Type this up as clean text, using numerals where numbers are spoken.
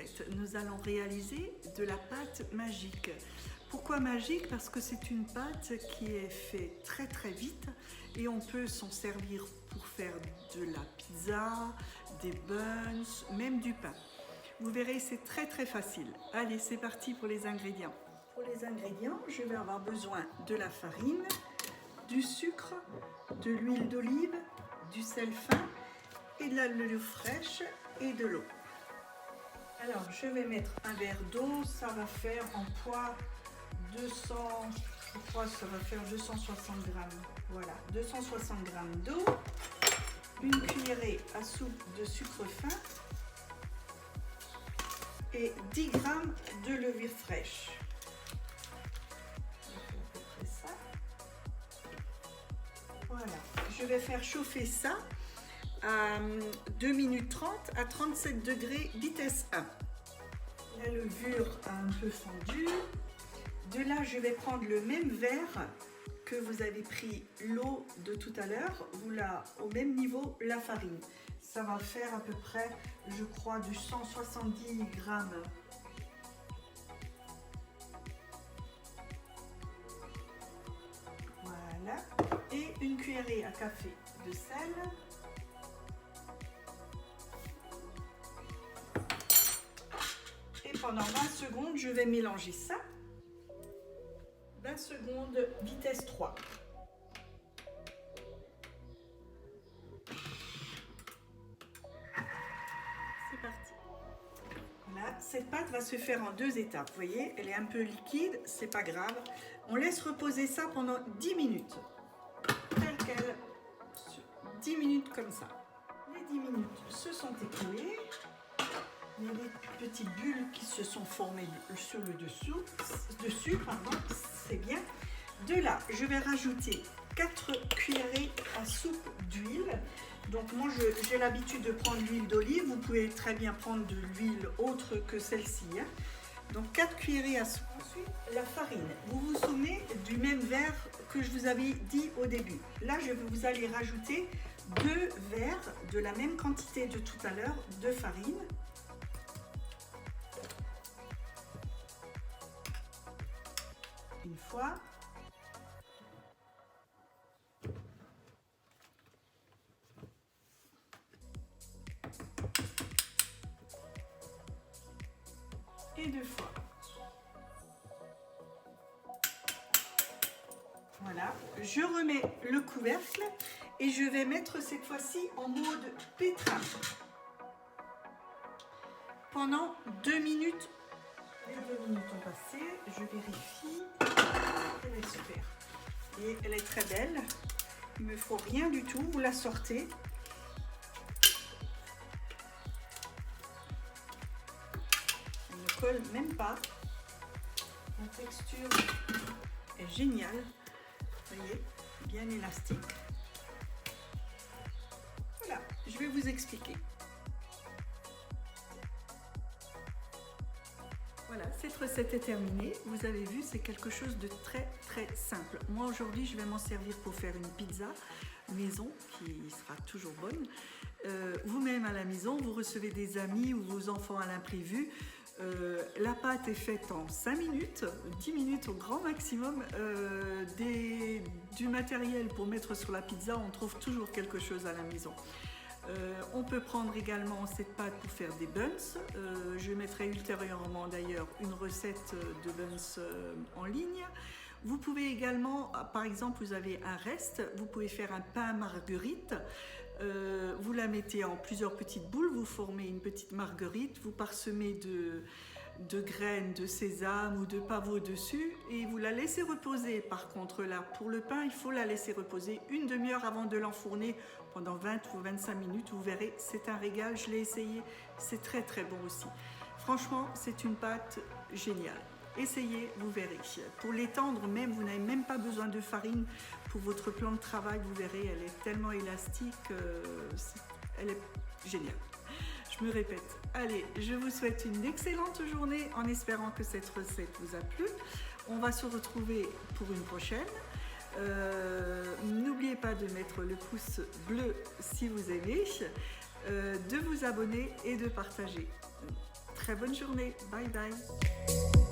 recette. Nous allons réaliser de la pâte magique. Pourquoi magique? Parce que c'est une pâte qui est faite très très vite et on peut s'en servir pour faire de la pizza, des buns, même du pain. Vous verrez, c'est très très facile. Allez, c'est parti pour les ingrédients. Pour les ingrédients, je vais avoir besoin de la farine, du sucre, de l'huile d'olive, du sel fin et de la levure fraîche et de l'eau. Alors, je vais mettre un verre d'eau, ça va faire en poids 200, je crois que ça va faire 260 grammes. Voilà, 260 grammes d'eau, une cuillerée à soupe de sucre fin et 10 grammes de levure fraîche. À peu près ça. Voilà, je vais faire chauffer ça à 2 minutes 30 à 37 degrés vitesse 1. La levure a un peu fondu. De là, je vais prendre le même verre que vous avez pris l'eau de tout à l'heure, vous là au même niveau la farine. Ça va faire à peu près, je crois, du 170 grammes. Voilà. Et une cuillerée à café de sel. Et pendant 20 secondes, je vais mélanger ça. 20 secondes, vitesse 3. C'est parti. Voilà, cette pâte va se faire en 2 étapes. Vous voyez, elle est un peu liquide, c'est pas grave. On laisse reposer ça pendant 10 minutes. Tel quel. 10 minutes comme ça. Les 10 minutes se sont écoulées. Il y a des petites bulles qui se sont formées sur le dessus, pardon, c'est bien. De là, je vais rajouter 4 cuillerées à soupe d'huile. Donc moi, j'ai l'habitude de prendre l'huile d'olive. Vous pouvez très bien prendre de l'huile autre que celle-ci. Hein. Donc 4 cuillerées à soupe. Ensuite, la farine. Vous vous souvenez du même verre que je vous avais dit au début. Là, vous allez rajouter 2 verres de la même quantité de tout à l'heure de farine. Une fois. Et 2 fois. Voilà, je remets le couvercle et je vais mettre cette fois-ci en mode pétrin. Pendant 2 minutes. Les 2 minutes ont passé, je vérifie. Elle est super. Et elle est très belle. Il ne me faut rien du tout. Vous la sortez. Elle ne colle même pas. La texture est géniale. Vous voyez, bien élastique. Voilà, je vais vous expliquer. Voilà, cette recette est terminée. Vous avez vu, c'est quelque chose de très très simple. Moi aujourd'hui, je vais m'en servir pour faire une pizza maison qui sera toujours bonne. Vous-même à la maison, vous recevez des amis ou vos enfants à l'imprévu. La pâte est faite en 5 minutes, 10 minutes au grand maximum. Du matériel pour mettre sur la pizza, on trouve toujours quelque chose à la maison. On peut prendre également cette pâte pour faire des buns. Je mettrai ultérieurement d'ailleurs une recette de buns en ligne. Vous pouvez également, par exemple, vous avez un reste, vous pouvez faire un pain marguerite. Vous la mettez en plusieurs petites boules, vous formez une petite marguerite, vous parsemez de graines de sésame ou de pavot dessus et vous la laissez reposer. Par contre là, pour le pain, il faut la laisser reposer une demi-heure avant de l'enfourner pendant 20 ou 25 minutes. Vous verrez, c'est un régal, je l'ai essayé, c'est très très bon aussi. Franchement, c'est une pâte géniale. Essayez, vous verrez. Pour l'étendre même, vous n'avez même pas besoin de farine pour votre plan de travail. Vous verrez, elle est tellement élastique, elle est géniale. Je me répète. Allez, je vous souhaite une excellente journée en espérant que cette recette vous a plu. On va se retrouver pour une prochaine. N'oubliez pas de mettre le pouce bleu si vous aimez, de vous abonner et de partager. très bonne journée. Bye bye.